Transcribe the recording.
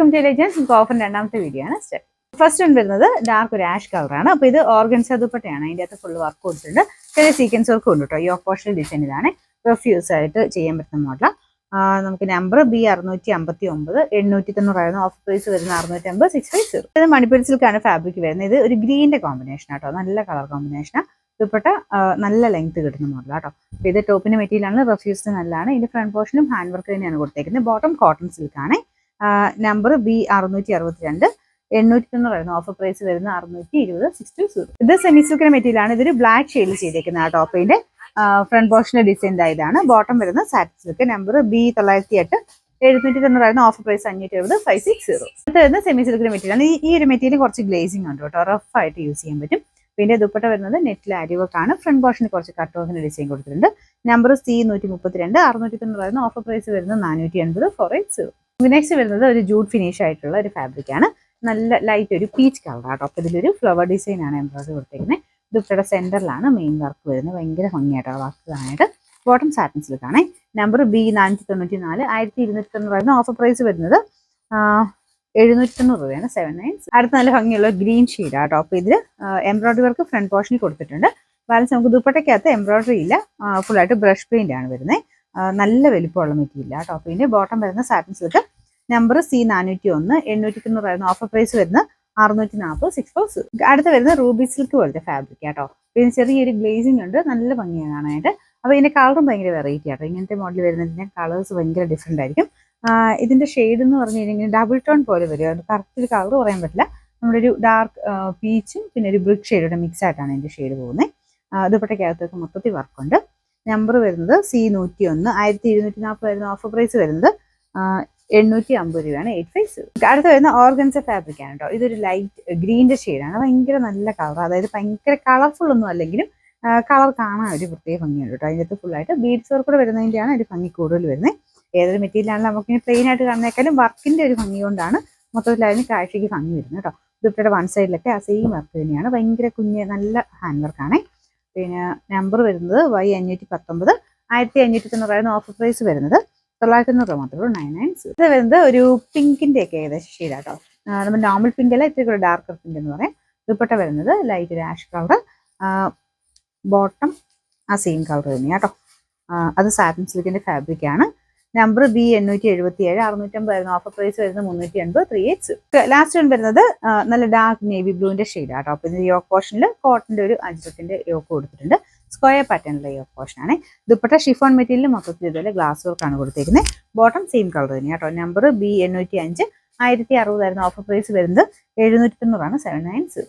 Welcome to legends. നമുക്ക് offer രണ്ടാമത്തെ video ആണ്. ഫസ്റ്റ് വരുന്നത് ഡാർക്ക് ഒരു ആഷ് കളറാണ്. അപ്പോൾ ഇത് ഓർഗൻസ ദുപ്പട്ടയാണ്. അതിൻ്റെ അകത്ത് ഫുൾ വർക്ക് കൊടുത്തിട്ടുണ്ട്. ചെറിയ സീക്വൻസ് വർക്ക് ഉണ്ട് കേട്ടോ. യോക്ക് പോർഷൻ ഡിസൈൻ ഇതാണ്. റഫ്യൂസ് ആയിട്ട് ചെയ്യാൻ പറ്റുന്ന മോഡൽ. നമുക്ക് നമ്പർ B659 890 ഓഫ് പ്രൈസ് വരുന്ന 650 650. ഇത് മണിപ്പൂർ സിൽക്കാണ് ഫാബ്രിക് വരുന്നത്. ഇത് ഒരു ഗ്രീനിന്റെ കോമ്പിനേഷൻ ആട്ടോ. നല്ല കളർ കോമ്പിനേഷനാണ്. ദുപ്പട്ട നല്ല ലെങ്ത് കിട്ടുന്ന മോഡൽ കേട്ടോ. അപ്പോൾ ഇത് ടോപ്പിന്റെ മെറ്റീരിയലാണ്. റഫ്യൂസ് നല്ലതാണ്. ഇതിന്റെ ഫ്രണ്ട് പോർഷനും ഹാൻഡ് വർക്ക് തന്നെയാണ് കൊടുത്തേക്കുന്നത്. ബോട്ടം കോട്ടൺ സിൽക്കാണ്. നമ്പർ B662 890 ഓഫർ പ്രൈസ് വരുന്ന 620 620. ഇത് സെമി സിൽക്കിന്റെ മെറ്റീരിയലാണ്. ഇതൊരു ബ്ലാക്ക് ഷെയ്ഡിൽ ചെയ്തേക്കുന്ന ആ ടോപ്പിന്റെ ഫ്രണ്ട് പോർഷന്റെ ഡിസൈൻ ഇതാണ്. ബോട്ടം വരുന്ന satin silk. Number B908 790 offer price 570 560. അടുത്ത വരുന്ന സെമി സിൽക്കിന്റെ മെറ്റീരിയലാണ്. ഈ ഒരു മെറ്റീരിയൽ കുറച്ച് ഗ്ലേസിംഗ് ഉണ്ട് കേട്ടോ. റഫ് ആയിട്ട് യൂസ് ചെയ്യാൻ പറ്റും. പിന്നെ ദുപ്പട്ട വരുന്നത് നെറ്റിൽ അരിവർക്കാണ്. ഫ്രണ്ട് പോർഷനിൽ കുറച്ച് കട്ട് ഓഫിന്റെ ഡിസൈൻ കൊടുത്തിട്ടുണ്ട്. നമ്പർ C132 690 ഓഫർ പ്രൈസ് വരുന്നത് 480 480. നെക്സ്റ്റ് വരുന്നത് ഒരു ജൂട്ട് ഫിനിഷ് ആയിട്ടുള്ള ഒരു ഫാബ്രിക് ആണ്. നല്ല ലൈറ്റ് ഒരു പീച്ച് കളർ ആട്ടോ. അപ്പോൾ ഇതിലൊരു ഫ്ലവർ ഡിസൈൻ ആണ് എംബ്രോയിഡറി കൊടുത്തേക്കുന്നത്. ദുപ്പട്ടയുടെ സെന്ററിലാണ് മെയിൻ വർക്ക് വരുന്നത്. ഭയങ്കര ഭംഗിയായിട്ടോ വർക്ക് കാണാനായിട്ട്. ബോട്ടം സാറ്റിൻ സിൽക്കാണ്. നമ്പർ B494 1290 ഓഫർ പ്രൈസ് വരുന്നത് 790 രൂപയാണ് 79. അടുത്ത നല്ല ഭംഗിയുള്ള ഗ്രീൻ ഷെയ്ഡ് ആട്ടോ. അപ്പോൾ ഇതിൽ എംബ്രോയിഡറി വർക്ക് ഫ്രണ്ട് പോർഷനിൽ കൊടുത്തിട്ടുണ്ട്. ബാലൻസ് നമുക്ക് ദുപ്പട്ടയ്ക്കകത്ത് എംബ്രോയിഡറി ഇല്ല. ഫുള്ളായിട്ട് ബ്രഷ് പെയിന്റ് ആണ് വരുന്നത്. നല്ല വലിപ്പമുള്ള മെറ്റീരിയൽ ആട്ടോ. അപ്പോൾ ഇതിന്റെ ബോട്ടം വരുന്ന satin silk. Number C401 890 offer price വരുന്ന 640 640. അടുത്ത വരുന്ന റൂബി സിൽക്ക് പോലത്തെ ഫാബ്രിക് ആട്ടോ. പിന്നെ ചെറിയൊരു ഗ്ലേസിംഗ് ഉണ്ട്. നല്ല ഭംഗിയാണ് കാണാനായിട്ട്. അപ്പോൾ ഇതിന്റെ കളറും ഭയങ്കര വെറൈറ്റി ആട്ടോ. ഇങ്ങനത്തെ മോഡൽ വരുന്നതിന്റെ കളേഴ്സ് ഭയങ്കര ഡിഫറെന്റ് ആയിരിക്കും. ഇതിന്റെ ഷെയ്ഡ് എന്ന് പറഞ്ഞു കഴിഞ്ഞാൽ ഡബിൾ ടോൺ പോലെ വരും. കറക്റ്റ് കളർ പറയാൻ പറ്റില്ല. നമ്മുടെ ഒരു ഡാർക്ക് പീച്ചും പിന്നെ ഒരു ബ്രിക്ക് ഷെയ്ഡോടെ മിക്സ് ആയിട്ടാണ് ഇതിന്റെ ഷെയ്ഡ് പോകുന്നത്. ദുപ്പട്ടയ്ക്കകത്തൊക്കെ മൊത്തത്തിൽ വർക്കുണ്ട്. നമ്പർ വരുന്നത് C101 1240 ഓഫർ പ്രൈസ് വരുന്നത് 850 രൂപയാണ് 850. അടുത്ത് വരുന്ന ഓർഗൻസ ഫാബ്രിക് ആണ് കേട്ടോ. ഇതൊരു ലൈറ്റ് ഗ്രീനിന്റെ ഷെയ്ഡാണ്. ഭയങ്കര നല്ല കളർ. അതായത് ഭയങ്കര കളർഫുൾ ഒന്നും അല്ലെങ്കിലും കളർ കാണാൻ ഒരു പ്രത്യേക ഭംഗിയുണ്ട് കേട്ടോ. അതിനകത്ത് ഫുള്ളായിട്ട് ബീഡ്സ് വർക്ക് കൂടെ വരുന്നതിൻ്റെയാണ് ഒരു ഭംഗി കൂടുതൽ വരുന്നത്. ഏതൊരു മെറ്റീരിയലാണെങ്കിലും നമുക്കിങ്ങനെ പ്ലെയിൻ ആയിട്ട് കാണുന്നേക്കാളും വർക്കിന്റെ ഒരു ഭംഗി കൊണ്ടാണ് മൊത്തത്തിൽ അതിന് കാഴ്ചയ്ക്ക് ഭംഗി വരുന്നത് കേട്ടോ. ദുപ്പട്ടയുടെ വൺ സൈഡിലൊക്കെ ആ സെയിം വർക്ക് തന്നെയാണ്. ഭയങ്കര കുഞ്ഞ് നല്ല ഹാൻഡ് വർക്കാണ്. പിന്നെ നമ്പർ വരുന്നത് Y519 1590 ഓഫർ പ്രൈസ് വരുന്നത് 990 മാത്രമേ 99. ഇത് വരുന്നത് ഒരു പിങ്കിന്റെ ഒക്കെ ഏകദേശം ഷെയ്ഡാട്ടോ. നമ്മൾ നോർമൽ പിങ്ക് അല്ല, ഇത്തിരി കൂടെ ഡാർക്കർ പിങ്ക് എന്ന് പറയാം. ദുപ്പട്ട വരുന്നത് ലൈറ്റ് ഒരു ആഷ് കളർ. ബോട്ടം ആ സെയിം കളർ തന്നെയാണ് കേട്ടോ. അത് സാറ്റിൻ സിൽക്കിന്റെ ഫാബ്രിക് ആണ്. നമ്പർ B877 650 ഓഫർ പ്രൈസ് വരുന്നത് 380 380. ലാസ്റ്റ് വൺ വരുന്നത് നല്ല ഡാർക്ക് നേവി ബ്ലൂവിന്റെ ഷെയ്ഡ് ആട്ടോ. അപ്പോൾ ഇതിന്റെ യോക്ക് പോർഷനിൽ കോട്ടന്റെ ഒരു അജ്രത്തിന്റെ യോക്ക് കൊടുത്തിട്ടുണ്ട്. സ്ക്വയർ പാറ്റേണിലുള്ള യോക്ക് പോർഷൻ ആണ്. ദുപ്പട്ട ഷിഫോൺ മെറ്റീരിയൽ മൊത്തത്തിൽ ഇതുപോലെ ഗ്ലാസ് വർക്കാണ് കൊടുത്തിരിക്കുന്നത്. ബോട്ടം സെയിം കളർ തന്നെയാണ് കേട്ടോ. നമ്പർ B805 1060 ഓഫർ പ്രൈസ് വരുന്നത് 790 790.